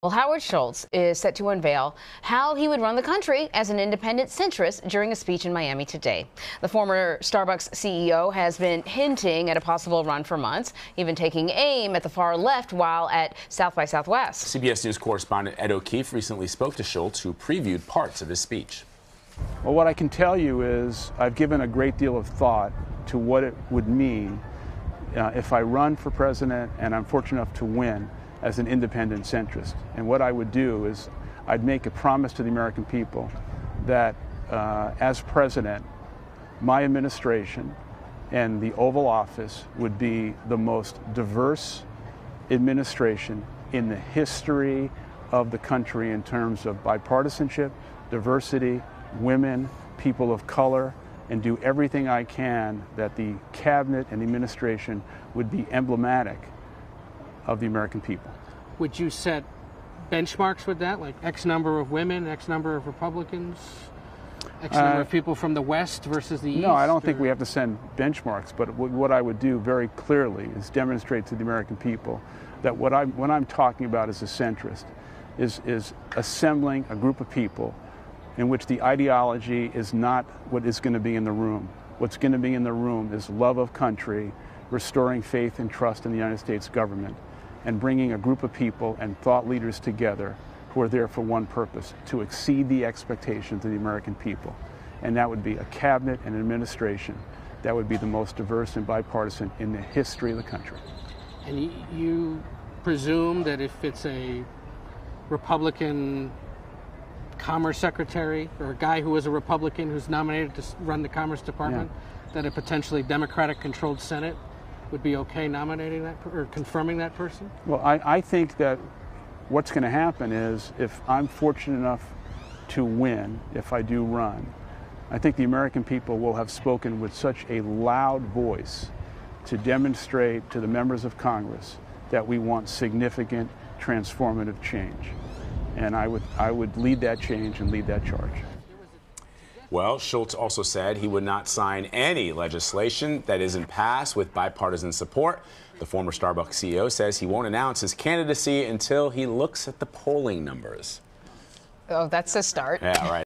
Well, Howard Schultz is set to unveil how he would run the country as an independent centrist during a speech in Miami today. The former Starbucks CEO has been hinting at a possible run for months, even taking aim at the far left while at South by Southwest. CBS News correspondent Ed O'Keefe recently spoke to Schultz, who previewed parts of his speech. Well, what I can tell you is I've given a great deal of thought to what it would mean if I run for president and I'm fortunate enough to win as an independent centrist. And what I would do is I'd make a promise to the American people that as president, my administration and the Oval Office would be the most diverse administration in the history of the country in terms of bipartisanship, diversity, women, people of color, and do everything I can that the cabinet and the administration would be emblematic of the American people. Would you set benchmarks with that, like X number of women, X number of Republicans, X number of people from the West versus the East? No, I don't think we have to send benchmarks, but what I would do very clearly is demonstrate to the American people that what I'm talking about as a centrist is assembling a group of people in which the ideology is not what is going to be in the room. What's going to be in the room is love of country, restoring faith and trust in the United States government, and bringing a group of people and thought leaders together who are there for one purpose, to exceed the expectations of the American people. And that would be a cabinet and an administration that would be the most diverse and bipartisan in the history of the country. And you presume that if it's a Republican Commerce Secretary or a guy who is a Republican who's nominated to run the Commerce Department, that a potentially Democratic-controlled Senate would be okay nominating that or confirming that person? Well, I think that what's going to happen is if I'm fortunate enough to win, if I do run, I think the American people will have spoken with such a loud voice to demonstrate to the members of Congress that we want significant transformative change. And I would lead that change and lead that charge. Well, Schultz also said he would not sign any legislation that isn't passed with bipartisan support. The former Starbucks CEO says he won't announce his candidacy until he looks at the polling numbers. Oh, that's a start. Yeah, right.